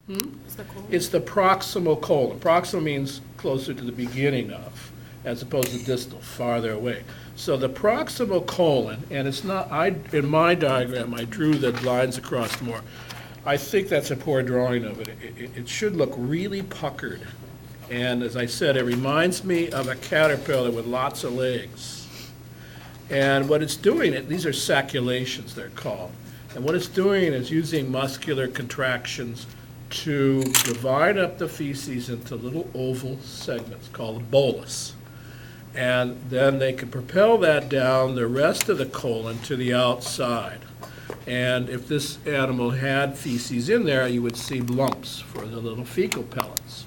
Is the colon? It's the proximal colon. Proximal means closer to the beginning of, as opposed to distal, farther away. So the proximal colon, and it's not, in my diagram, I drew the lines across more. I think that's a poor drawing of it. It should look really puckered. And as I said, it reminds me of a caterpillar with lots of legs. And what it's doing, these are saculations, they're called. And what it's doing is using muscular contractions to divide up the feces into little oval segments called a bolus. And then they can propel that down the rest of the colon to the outside. And if this animal had feces in there, you would see lumps for the little fecal pellets.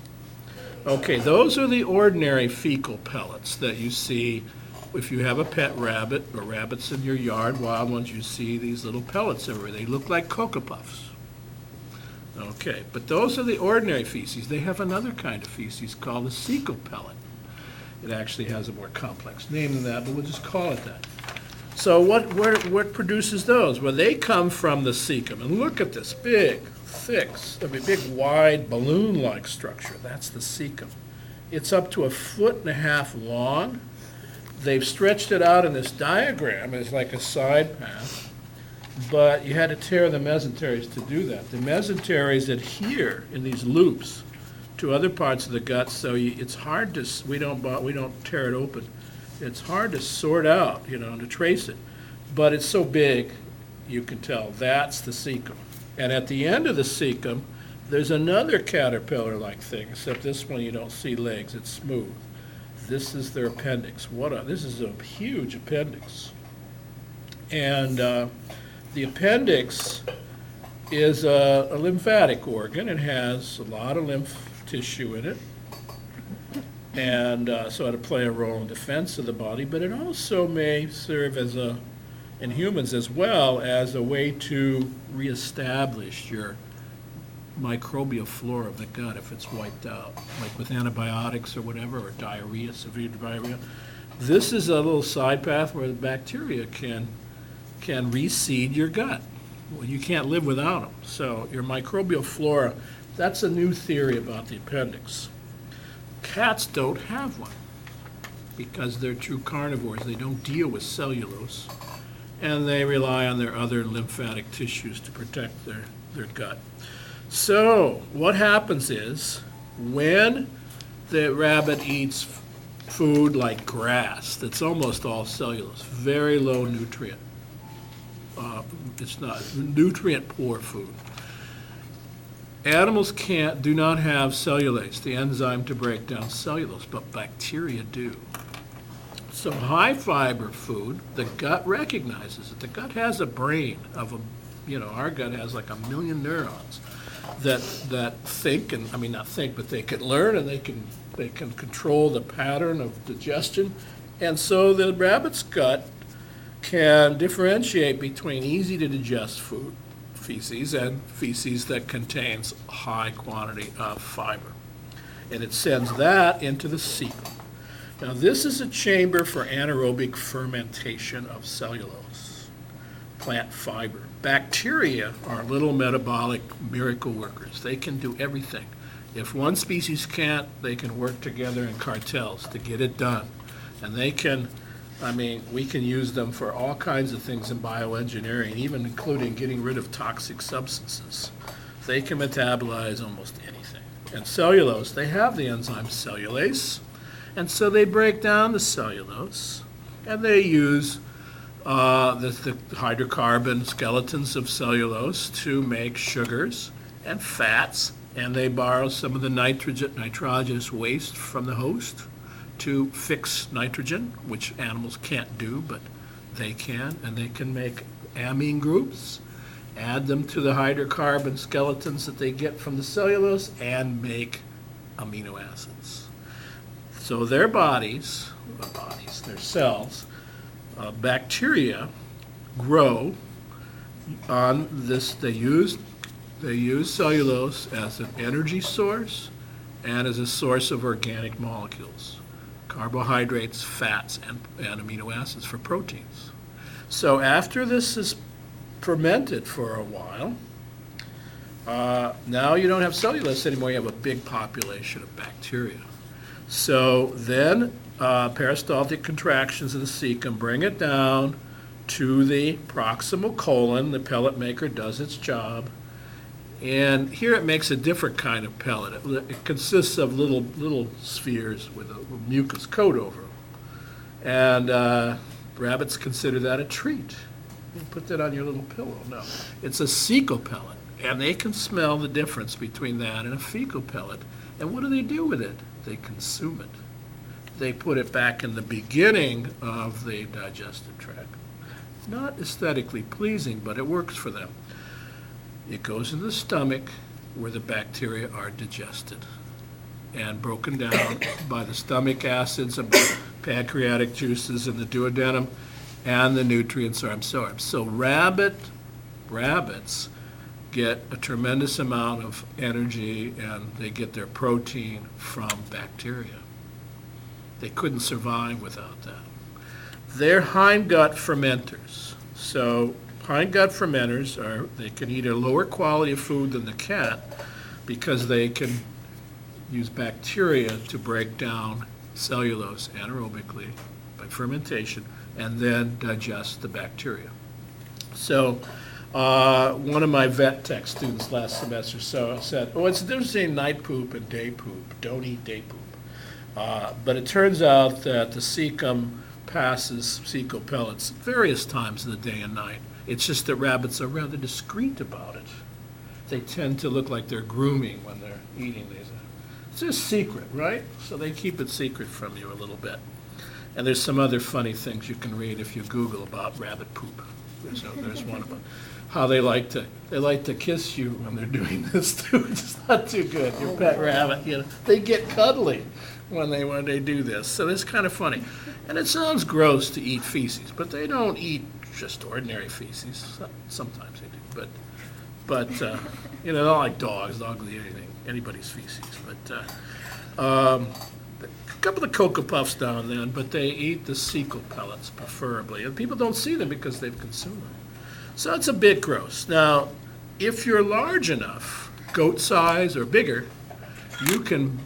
Okay, those are the ordinary fecal pellets that you see if you have a pet rabbit or rabbits in your yard, wild ones, you see these little pellets everywhere. They look like Cocoa Puffs. Okay, but those are the ordinary feces. They have another kind of feces called a cecal pellet. It actually has a more complex name than that, but we'll just call it that. So what produces those? Well, they come from the cecum. And look at this big, thick, big, wide, balloon-like structure. That's the cecum. It's up to 1.5 feet long. They've stretched it out in this diagram as like a side path, but you had to tear the mesenteries to do that. The mesenteries adhere in these loops to other parts of the gut, so it's hard to, we don't tear it open. It's hard to sort out, to trace it. But it's so big, you can tell that's the cecum. And at the end of the cecum, there's another caterpillar-like thing, except this one you don't see legs, it's smooth. This is their appendix. This is a huge appendix. And the appendix is a lymphatic organ. It has a lot of lymph tissue in it. And so it'll play a role in defense of the body, but it also may serve in humans as well, as a way to reestablish your microbial flora of the gut if it's wiped out, like with antibiotics or whatever, or diarrhea, severe diarrhea. This is a little side path where the bacteria can reseed your gut. Well, you can't live without them. So your microbial flora, that's a new theory about the appendix. Cats don't have one because they're true carnivores. They don't deal with cellulose, and they rely on their other lymphatic tissues to protect their gut. So what happens is when the rabbit eats food like grass that's almost all cellulose, very low nutrient, it's not nutrient poor food. Animals do not have cellulase, the enzyme to break down cellulose, but bacteria do. So high fiber food, the gut recognizes it. The gut has a brain of our gut has like 1 million neurons that think, and not think, but they can learn, and they can control the pattern of digestion. And so the rabbit's gut can differentiate between easy to digest food, feces, and feces that contains a high quantity of fiber. And it sends that into the cecum. Now this is a chamber for anaerobic fermentation of cellulose, plant fiber. Bacteria are little metabolic miracle workers. They can do everything. If one species can't, they can work together in cartels to get it done. And they can, we can use them for all kinds of things in bioengineering, even including getting rid of toxic substances. They can metabolize almost anything. And cellulose, they have the enzyme cellulase, and so they break down the cellulose, and they use the hydrocarbon skeletons of cellulose to make sugars and fats, and they borrow some of the nitrogenous waste from the host to fix nitrogen, which animals can't do, but they can, and they can make amine groups, add them to the hydrocarbon skeletons that they get from the cellulose, and make amino acids. So their their cells, bacteria grow on this. They use cellulose as an energy source and as a source of organic molecules, carbohydrates, fats, and amino acids for proteins. So after this is fermented for a while, Now you don't have cellulose anymore, you have a big population of bacteria. So then peristaltic contractions of the cecum bring it down to the proximal colon. The pellet maker does its job. And here it makes a different kind of pellet. It consists of little spheres with a mucus coat over them. And rabbits consider that a treat. You put that on your little pillow. No, it's a cecal pellet. And they can smell the difference between that and a fecal pellet. And what do they do with it? They consume it. They put it back in the beginning of the digestive tract. Not aesthetically pleasing, but it works for them. It goes into the stomach where the bacteria are digested and broken down by the stomach acids and pancreatic juices in the duodenum, and the nutrients are absorbed. So rabbits get a tremendous amount of energy, and they get their protein from bacteria. They couldn't survive without that. They're hindgut fermenters. So hindgut fermenters they can eat a lower quality of food than the cat because they can use bacteria to break down cellulose anaerobically by fermentation and then digest the bacteria. So one of my vet tech students last semester said, oh, it's the difference between night poop and day poop. Don't eat day poop. But it turns out that the cecum passes cecal pellets various times of the day and night. It's just that rabbits are rather discreet about it. They tend to look like they're grooming when they're eating these. It's a secret, right? So they keep it secret from you a little bit. And there's some other funny things you can read if you Google about rabbit poop. There's one about how they like to kiss you when they're doing this too. It's not too good. Your pet rabbit, they get cuddly when they do this. So it's kind of funny. And it sounds gross to eat feces, but they don't eat just ordinary feces. Sometimes they do, but they're not like dogs. Dogs will eat anybody's feces. But a couple of Cocoa Puffs now and then, but they eat the cecal pellets preferably. And people don't see them because they've consumed them. So it's a bit gross. Now, if you're large enough, goat size or bigger, you can